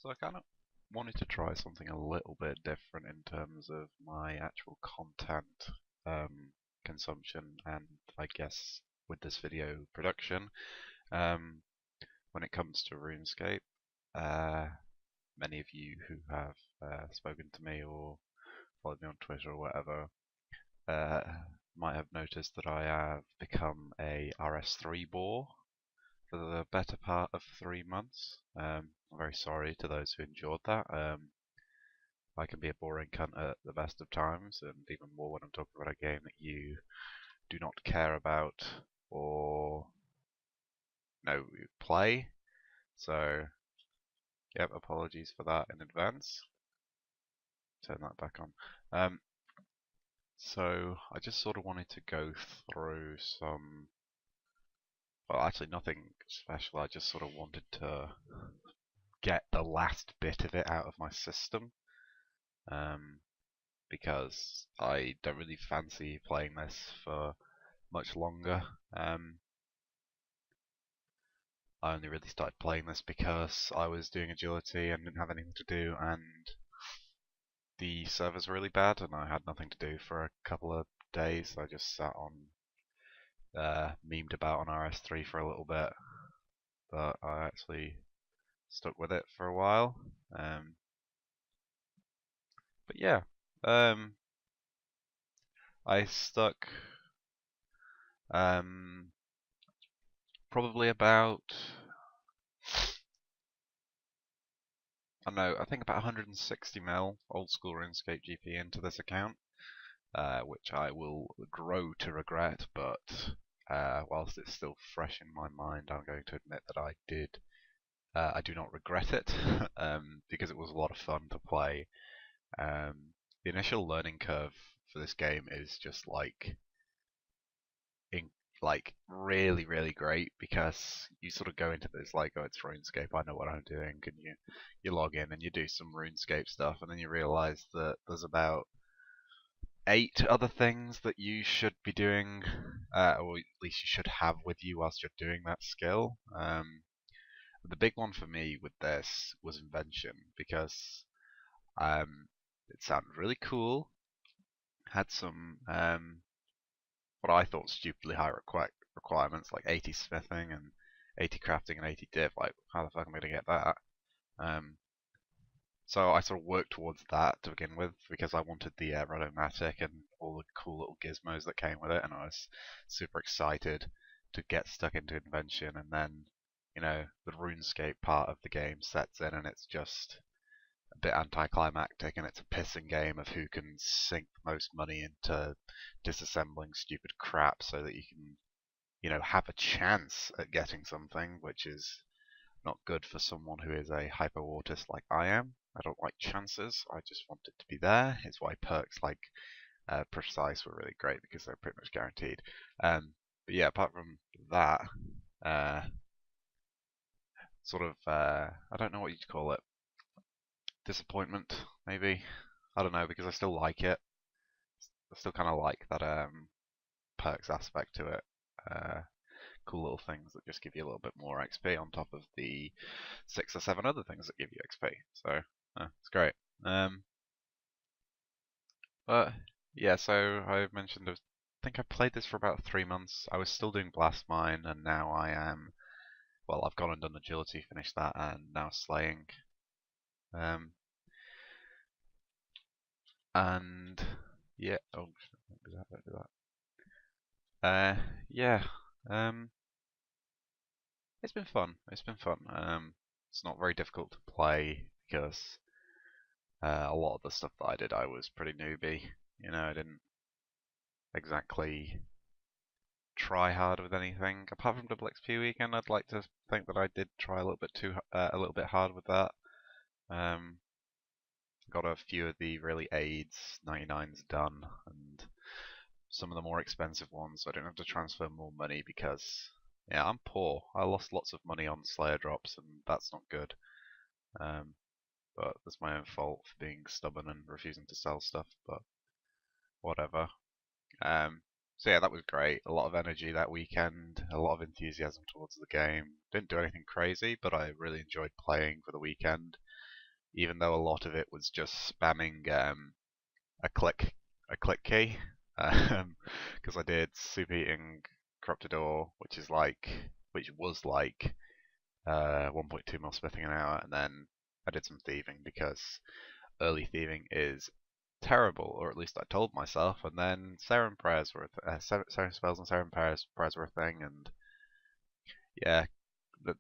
So I kind of wanted to try something a little bit different in terms of my actual content consumption and I guess with this video production. Um, when it comes to RuneScape, uh, many of you who have spoken to me or followed me on Twitter or whatever uh, might have noticed that I have become a RS3 bore for the better part of 3 months. I'm very sorry to those who endured that. I can be a boring cunt at the best of times, and even more when I'm talking about a game that you do not care about or no play. So, yep, apologies for that in advance. Turn that back on. So I just sort of wanted to go through some. Well, actually, nothing special. I just sort of wanted to get the last bit of it out of my system. Because I don't really fancy playing this for much longer. I only really started playing this because I was doing agility and didn't have anything to do, and the servers were really bad, and I had nothing to do for a couple of days. I just sat on, memed about on RS3 for a little bit, but I actually stuck with it for a while. But yeah, I stuck probably about, I don't know, I think about 160 mil old school RuneScape GP into this account, which I will grow to regret, but whilst it's still fresh in my mind, I'm going to admit that I did. I do not regret it because it was a lot of fun to play. The initial learning curve for this game is just like really, really great because you sort of go into this like, oh, it's RuneScape, I know what I'm doing, and you log in and you do some RuneScape stuff, and then you realize that there's about 8 other things that you should be doing, or at least you should have with you whilst you're doing that skill. The big one for me with this was Invention because it sounded really cool, had some what I thought stupidly high requirements like 80 smithing and 80 crafting and 80 div. Like, how the fuck am I going to get that? So I sort of worked towards that to begin with because I wanted the Rotomatic and all the cool little gizmos that came with it, and I was super excited to get stuck into Invention. And then, the RuneScape part of the game sets in, and it's just a bit anticlimactic, and it's a pissing game of who can sink the most money into disassembling stupid crap so that you can, have a chance at getting something, which is not good for someone who is a hyper-autist like I am. I don't like chances. I just want it to be there. It's why perks like Precise were really great because they're pretty much guaranteed. But yeah, apart from that, uh, I don't know what you'd call it. Disappointment, maybe. I don't know because I still like it. I still kind of like that perks aspect to it. Cool little things that just give you a little bit more XP on top of the 6 or 7 other things that give you XP. So it's great. But yeah, so I mentioned I think I played this for about 3 months. I was still doing Blast Mine, and now I am. Well, I've gone and done Agility, finished that, and now Slaying. And yeah, oh, don't do that, don't do that. Yeah. It's been fun. It's been fun. It's not very difficult to play because a lot of the stuff that I did, I was pretty newbie. I didn't exactly try hard with anything apart from Double XP Weekend. I'd like to think that I did try a little bit hard with that. Got a few of the really aids 99s done, and some of the more expensive ones, so I don't have to transfer more money because, yeah, I'm poor. I lost lots of money on Slayer drops, and that's not good. But that's my own fault for being stubborn and refusing to sell stuff, but whatever. So yeah, that was great. A lot of energy that weekend, a lot of enthusiasm towards the game. Didn't do anything crazy, but I really enjoyed playing for the weekend. even though a lot of it was just spamming a click a click key, because I did superheating corrupted ore, which was like 1.2 mil smithing an hour, and then I did some thieving because early thieving is terrible, or at least I told myself. And then Serum prayers were Serum spells and Serum prayers were a thing, and yeah,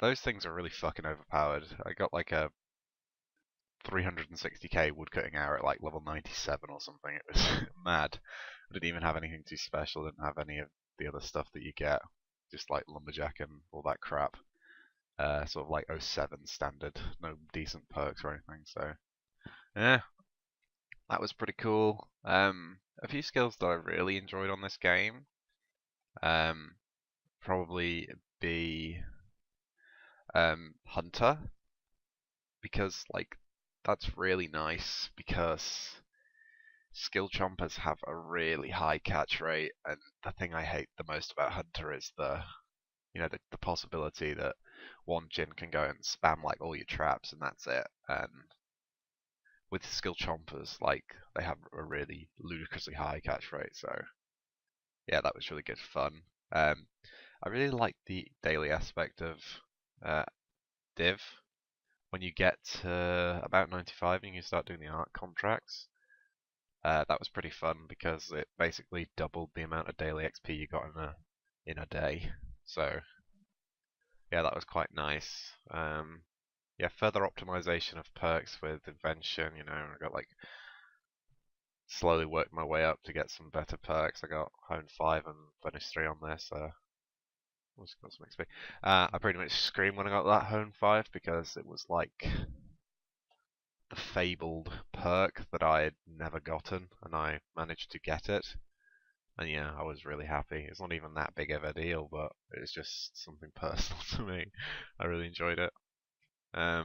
those things are really fucking overpowered. I got like a 360k woodcutting hour at like level 97 or something. It was mad. I didn't even have anything too special. Didn't have any of the other stuff that you get, just like lumberjack and all that crap. Sort of like '07 standard, no decent perks or anything. So yeah, that was pretty cool. A few skills that I really enjoyed on this game. Probably be Hunter, because like that's really nice because skill chompers have a really high catch rate, and the thing I hate the most about Hunter is the possibility that one Jin can go and spam like all your traps and that's it. And with skill chompers, like they have a really ludicrously high catch rate. So yeah, that was really good fun. I really like the daily aspect of Div. When you get to about 95 and you start doing the art contracts, that was pretty fun because it basically doubled the amount of daily XP you got in a day. So yeah, that was quite nice. Yeah, further optimization of perks with Invention. I got like slowly worked my way up to get some better perks. I got Hone 5 and Furnace 3 on this. Got some XP. I pretty much screamed when I got that Hone 5 because it was like the fabled perk that I had never gotten, and I managed to get it. And yeah, I was really happy. It's not even that big of a deal, but it's just something personal to me. I really enjoyed it. A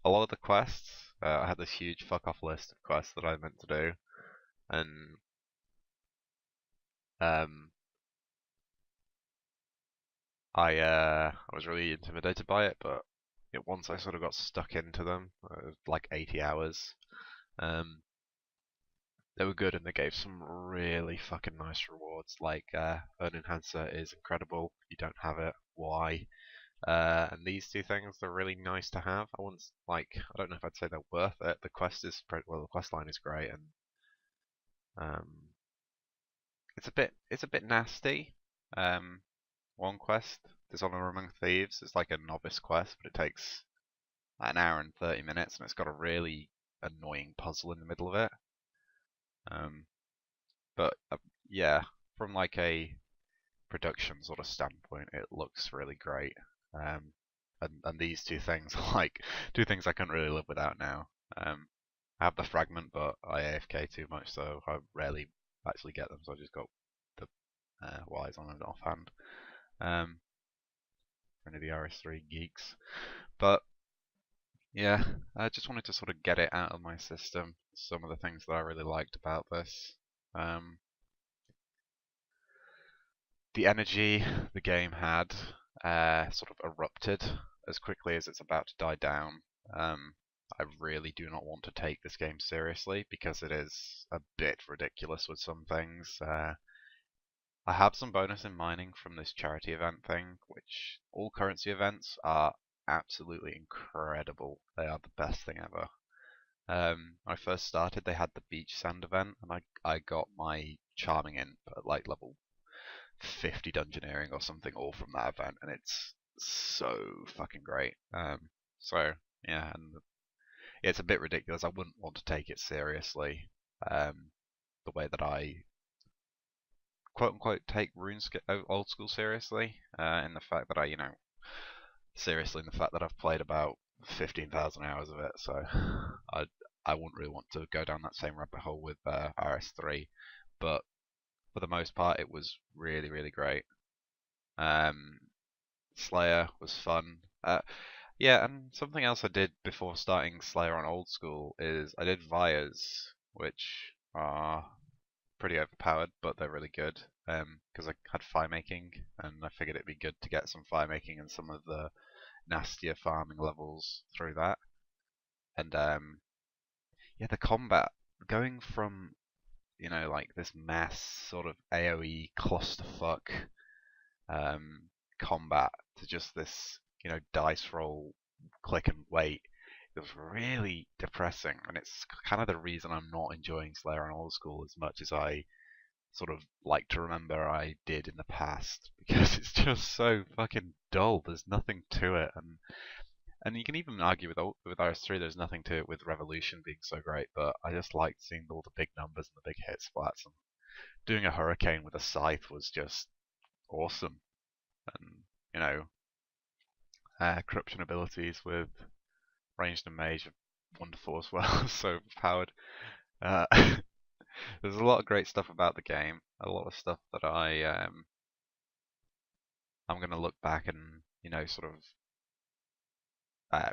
lot of the quests, I had this huge fuck off list of quests that I meant to do, and I was really intimidated by it, but once I sort of got stuck into them, like 80 hours, they were good and they gave some really fucking nice rewards. Like Earn Enhancer is incredible. You don't have it, why? And these two things, they're really nice to have. I don't know if I'd say they're worth it. The quest line is great, and um, it's a bit nasty. One quest, Dishonor Among Thieves, it's like a novice quest, but it takes an hour and 30 minutes, and it's got a really annoying puzzle in the middle of it. But yeah, from like a production sort of standpoint, it looks really great. And these two things are like two things I couldn't really live without now. I have the fragment, but I AFK too much, so I rarely actually get them. So I just got the Y's on and offhand. For any of the RS3 geeks, but yeah, I just wanted to sort of get it out of my system. Some of the things that I really liked about this. The energy the game had sort of erupted as quickly as it's about to die down. I really do not want to take this game seriously because it is a bit ridiculous with some things. I have some bonus in mining from this charity event thing, which all currency events are absolutely incredible. They are the best thing ever. When I first started, they had the beach sand event, and I got my charming imp at like level 50 dungeoneering or something, all from that event, and it's so fucking great. So yeah, and it's a bit ridiculous. I wouldn't want to take it seriously. The way that I quote unquote take RuneScape old school seriously, in the fact that seriously in the fact that I've played about 15,000 hours of it, so I wouldn't really want to go down that same rabbit hole with RS3, but for the most part it was really, really great. Slayer was fun. Yeah, and something else I did before starting Slayer on old school is I did Vias, which are pretty overpowered, but they're really good. Because I had fire making, and I figured it'd be good to get some fire making and some of the nastier farming levels through that. And yeah, the combat going from like this mass sort of AoE clusterfuck um, combat to just this dice roll, click and wait. It was really depressing, and it's kind of the reason I'm not enjoying Slayer on Old School as much as I sort of like to remember I did in the past, because it's just so fucking dull. There's nothing to it, and you can even argue with RS3 there's nothing to it with Revolution being so great, but I just liked seeing all the big numbers and the big hit splats, and doing a hurricane with a scythe was just awesome. And corruption abilities with ranged and mage are wonderful as well. So powered. Uh, there's a lot of great stuff about the game. A lot of stuff that I'm gonna look back and sort of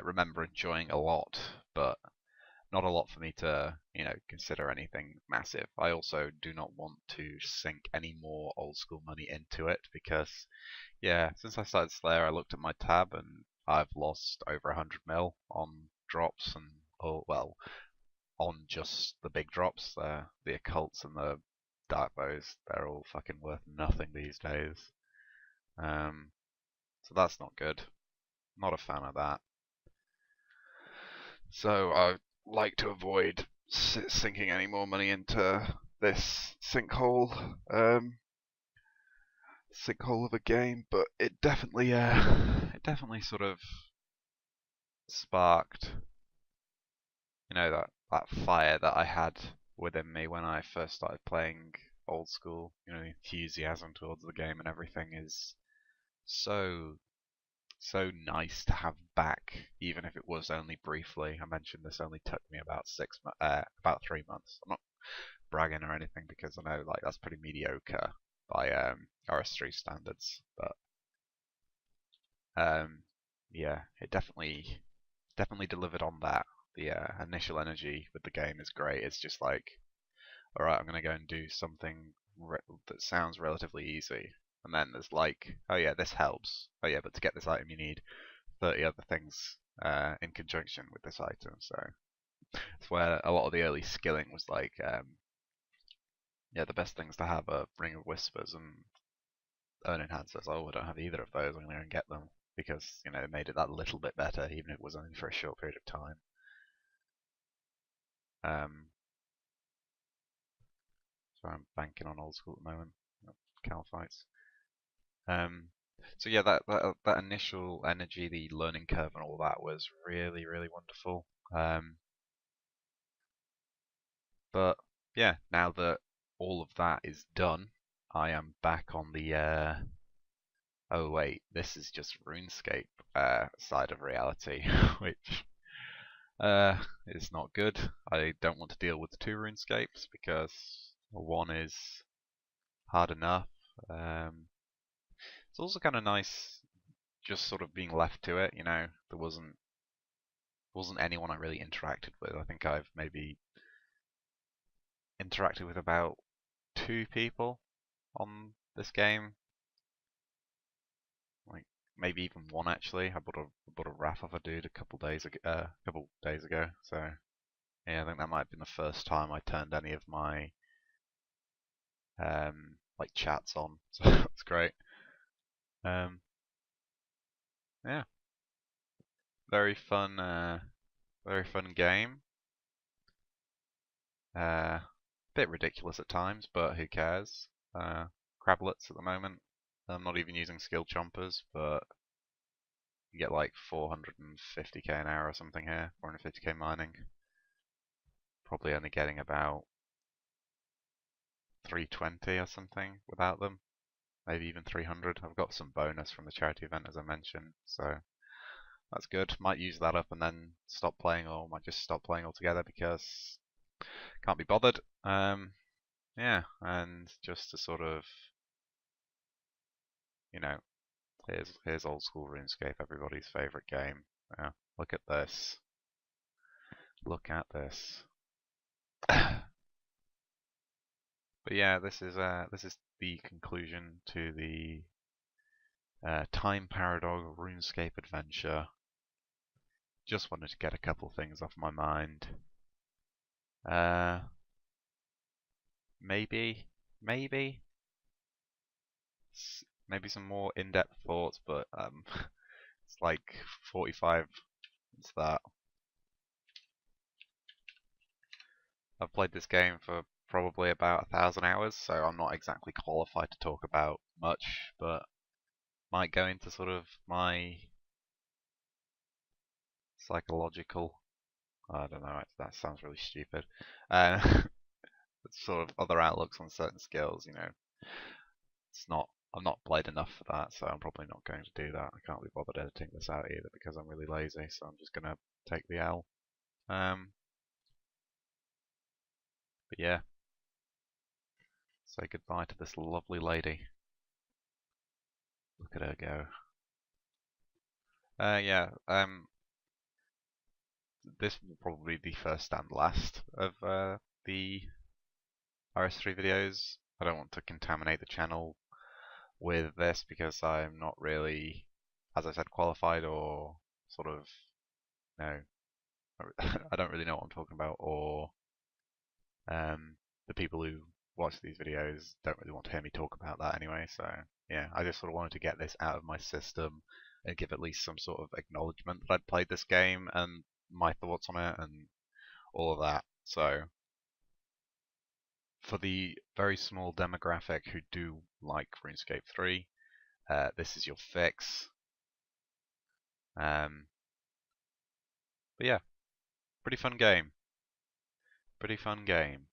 remember enjoying a lot, but not a lot for me to consider anything massive. I also do not want to sink any more old school money into it, because yeah, since I started Slayer, I looked at my tab and I've lost over 100 mil on drops and well, on just the big drops. The occults and the dark bows, they're all fucking worth nothing these days. So that's not good. Not a fan of that. So I like to avoid sinking any more money into this sinkhole of a game, but it definitely sort of sparked that fire that I had within me when I first started playing Old School. The enthusiasm towards the game and everything is so nice to have back, even if it was only briefly. I mentioned this only took me about about 3 months. I'm not bragging or anything, because I know like that's pretty mediocre by RS3 standards, but yeah, it definitely delivered on that. The initial energy with the game is great. It's just like, alright, I'm gonna go and do something that sounds relatively easy, and then there's like, oh yeah, this helps. Oh yeah, but to get this item you need 30 other things in conjunction with this item. So it's where a lot of the early skilling was like, yeah, the best things to have are Ring of Whispers and Urn Enhancers. Oh, I don't have either of those. I'm gonna go and get them, because it made it that little bit better, even if it was only for a short period of time. So I'm banking on Old School at the moment. Cal fights. So yeah, that initial energy, the learning curve, and all that was really wonderful. But yeah, now that all of that is done, I am back on the oh wait, this is just RuneScape side of reality, which is not good. I don't want to deal with the two RuneScapes, because one is hard enough. It's also kind of nice just sort of being left to it. There wasn't anyone I really interacted with. I think I've maybe interacted with about 2 people on this game, like maybe even one actually. I bought a wrap off a dude a couple days ago. So yeah, I think that might have been the first time I turned any of my like chats on. So that's great. Yeah, very fun game. Bit ridiculous at times, but who cares? Crablets at the moment. I'm not even using skill chompers, but you get like 450k an hour or something here, 450k mining. Probably only getting about 320 or something without them. Maybe even 300. I've got some bonus from the charity event, as I mentioned, so that's good. Might use that up and then stop playing, or might just stop playing altogether because can't be bothered. Yeah, and just to sort of, here's old school RuneScape, everybody's favorite game. Yeah, look at this. Look at this. But yeah, this is the conclusion to the time paradog RuneScape adventure. just wanted to get a couple things off my mind. Uh, maybe, maybe, maybe some more in-depth thoughts, but it's like 45. It's that. I've played this game for probably about 1,000 hours, so I'm not exactly qualified to talk about much, but might go into sort of my psychological. I don't know. That sounds really stupid. Uh, sort of other outlooks on certain skills. It's not. I've not played enough for that, so I'm probably not going to do that. I can't be bothered editing this out either because I'm really lazy, so I'm just gonna take the L. But yeah, say goodbye to this lovely lady. Look at her go. Yeah. This will probably be first and last of the RS3 videos. I don't want to contaminate the channel with this because I'm not really, as I said, qualified or sort of, no, I don't really know what I'm talking about, or the people who watch these videos don't really want to hear me talk about that anyway. So yeah, I just sort of wanted to get this out of my system and give at least some sort of acknowledgement that I'd played this game and my thoughts on it and all of that. So for the very small demographic who do like RuneScape 3, this is your fix. But yeah, pretty fun game. Pretty fun game.